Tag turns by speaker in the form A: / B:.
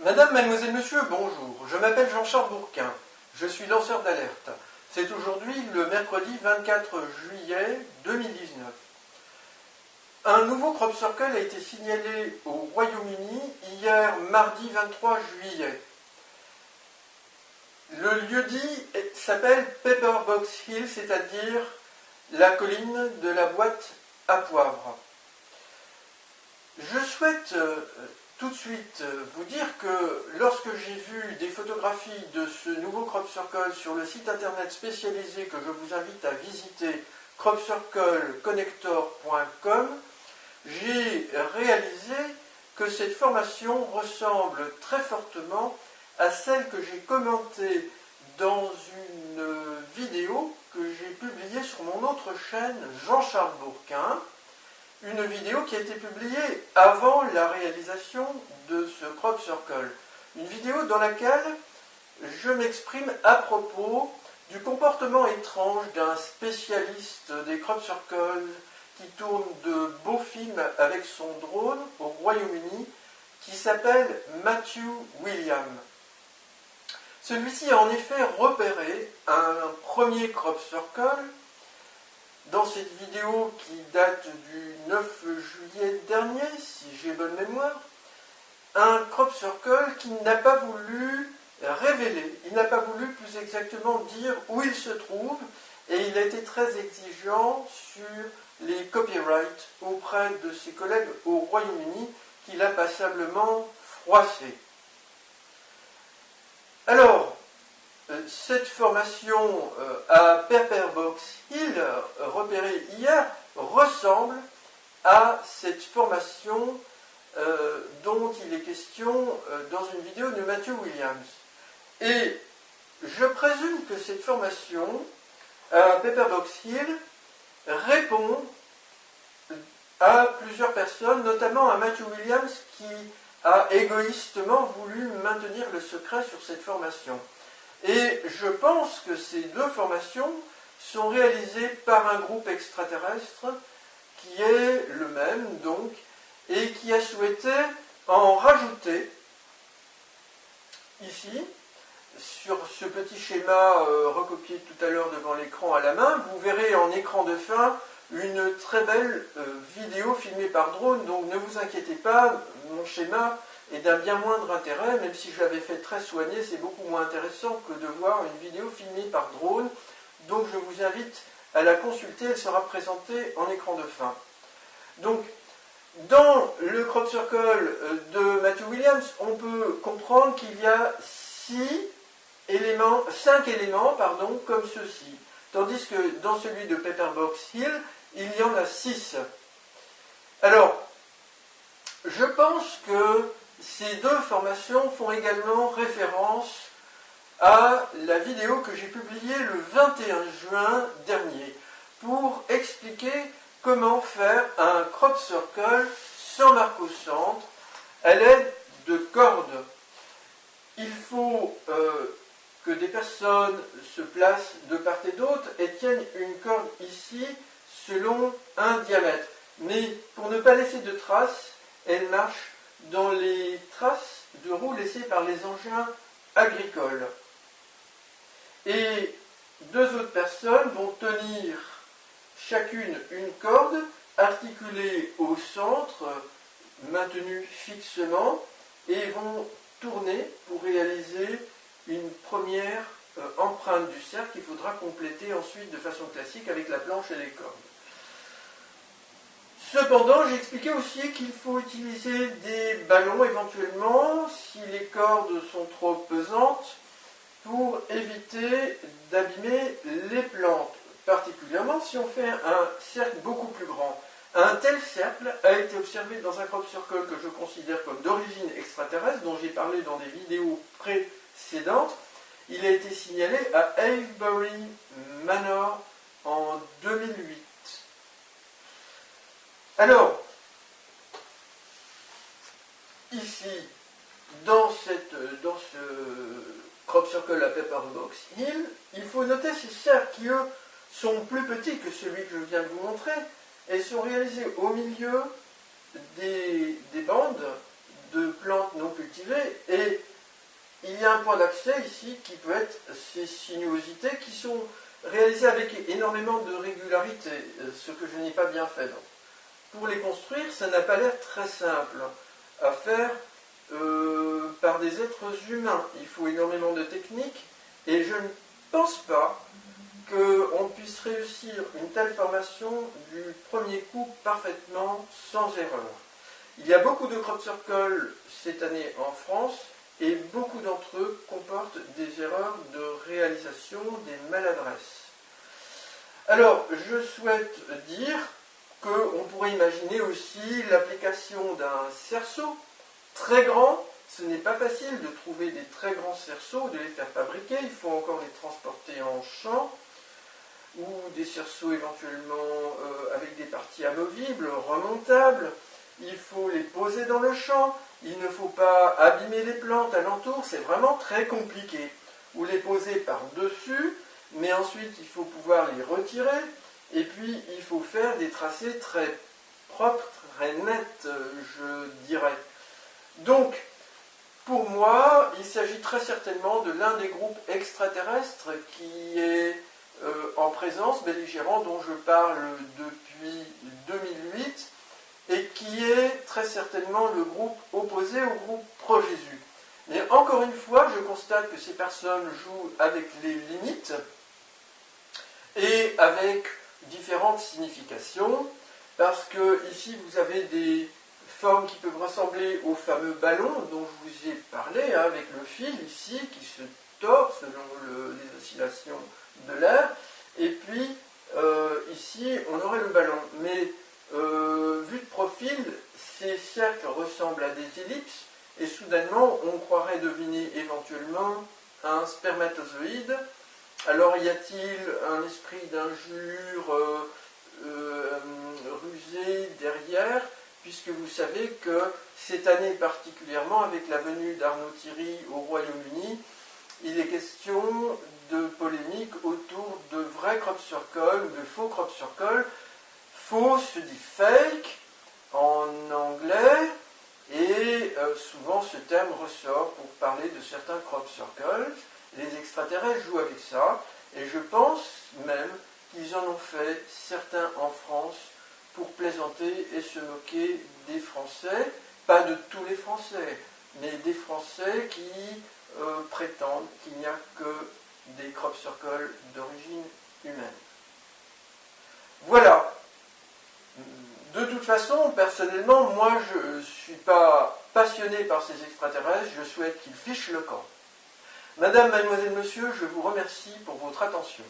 A: Madame, mademoiselle, monsieur, bonjour. Je m'appelle Jean-Charles Bourquin. Je suis lanceur d'alerte. C'est aujourd'hui le mercredi 24 juillet 2019. Un nouveau crop circle a été signalé au Royaume-Uni hier mardi 23 juillet. Le lieu-dit s'appelle Pepperbox Hill, c'est-à-dire la colline de la boîte à poivre. Je souhaite tout de suite vous dire que lorsque j'ai vu des photographies de ce nouveau crop circle sur le site internet spécialisé que je vous invite à visiter, cropcircleconnector.com, j'ai réalisé que cette formation ressemble très fortement à celle que j'ai commentée dans une vidéo que j'ai publiée sur mon autre chaîne Jean-Charles Bourquin, une vidéo qui a été publiée avant la réalisation de ce crop circle. Une vidéo dans laquelle je m'exprime à propos du comportement étrange d'un spécialiste des crop circles qui tourne de beaux films avec son drone au Royaume-Uni, qui s'appelle Matthew Williams. Celui-ci a en effet repéré un premier crop circle dans cette vidéo qui date du 9 juillet dernier, si j'ai bonne mémoire, un crop circle qui n'a pas voulu révéler, il n'a pas voulu plus exactement dire où il se trouve, et il a été très exigeant sur les copyrights auprès de ses collègues au Royaume-Uni, qu'il a passablement froissé. Alors, cette formation à Pepperbox Hill, repérée hier, ressemble à cette formation dont il est question dans une vidéo de Matthew Williams. Et je présume que cette formation à Pepperbox Hill répond à plusieurs personnes, notamment à Matthew Williams qui a égoïstement voulu maintenir le secret sur cette formation. Et je pense que ces deux formations sont réalisées par un groupe extraterrestre qui est le même, donc, et qui a souhaité en rajouter ici, sur ce petit schéma recopié tout à l'heure devant l'écran à la main. Vous verrez en écran de fin une très belle vidéo filmée par drone, donc ne vous inquiétez pas, mon schéma est d'un bien moindre intérêt, même si je l'avais fait très soigné, c'est beaucoup moins intéressant que de voir une vidéo filmée par drone, donc je vous invite à la consulter, elle sera présentée en écran de fin. Donc, dans le crop circle de Matthew Williams, on peut comprendre qu'il y a 5 éléments, comme ceci, tandis que dans celui de Pepperbox Hill, il y en a 6. Alors, je pense que ces deux formations font également référence à la vidéo que j'ai publiée le 21 juin dernier pour expliquer comment faire un crop circle sans marque au centre à l'aide de cordes. Il faut que des personnes se placent de part et d'autre et tiennent une corde ici selon un diamètre. Mais pour ne pas laisser de traces, elle marche dans les traces de roues laissées par les engins agricoles. Et deux autres personnes vont tenir chacune une corde articulée au centre, maintenue fixement, et vont tourner pour réaliser une première empreinte du cercle qu'il faudra compléter ensuite de façon classique avec la planche et les cordes. Cependant, j'ai expliqué aussi qu'il faut utiliser des ballons éventuellement si les cordes sont trop pesantes pour éviter d'abîmer les plantes, particulièrement si on fait un cercle beaucoup plus grand. Un tel cercle a été observé dans un crop circle que je considère comme d'origine extraterrestre, dont j'ai parlé dans des vidéos précédentes. Il a été signalé à Avebury Manor en 2008. Alors, ici, dans ce crop circle à Pepperbox Hill, il faut noter ces cercles qui, eux, sont plus petits que celui que je viens de vous montrer et sont réalisés au milieu des bandes de plantes non cultivées, et il y a un point d'accès ici qui peut être ces sinuosités qui sont réalisées avec énormément de régularité, ce que je n'ai pas bien fait. Donc, pour les construire, ça n'a pas l'air très simple à faire par des êtres humains. Il faut énormément de techniques, et je ne pense pas qu'on puisse réussir une telle formation du premier coup parfaitement sans erreur. Il y a beaucoup de crop circles cette année en France, et beaucoup d'entre eux comportent des erreurs de réalisation, des maladresses. Alors, je souhaite dire qu'on pourrait imaginer aussi l'application d'un cerceau très grand. Ce n'est pas facile de trouver des très grands cerceaux, de les faire fabriquer, il faut encore les transporter en champ, ou des cerceaux éventuellement avec des parties amovibles, remontables. Il faut les poser dans le champ, il ne faut pas abîmer les plantes alentour, c'est vraiment très compliqué. Ou les poser par-dessus, mais ensuite il faut pouvoir les retirer, et puis il faut faire des tracés très propres, très nets, je dirais. Donc, pour moi, il s'agit très certainement de l'un des groupes extraterrestres qui est en présence, belligérant, dont je parle depuis 2008, et qui est très certainement le groupe opposé au groupe pro-Jésus. Mais encore une fois, je constate que ces personnes jouent avec les limites et avec différentes significations, parce que ici vous avez des formes qui peuvent ressembler aux fameux ballons dont je vous ai parlé, hein, avec le fil ici qui se tord selon les oscillations de l'air, et puis ici on aurait le ballon. Mais vu de profil, ces cercles ressemblent à des ellipses, et soudainement on croirait deviner éventuellement un spermatozoïde. Alors y a-t-il un esprit d'injure rusé derrière, puisque vous savez que cette année particulièrement, avec la venue d'Arnaud Thierry au Royaume-Uni, il est question de polémique autour de vrais crop circles ou de faux crop circles. Faux se dit fake en anglais, et souvent ce terme ressort pour parler de certains crop circles. Les extraterrestres jouent avec ça, et je pense même qu'ils en ont fait certains en France pour plaisanter et se moquer des Français, pas de tous les Français, mais des Français qui prétendent qu'il n'y a que des crop circles d'origine humaine. Voilà. De toute façon, personnellement, moi je ne suis pas passionné par ces extraterrestres, je souhaite qu'ils fichent le camp. Madame, mademoiselle, monsieur, je vous remercie pour votre attention.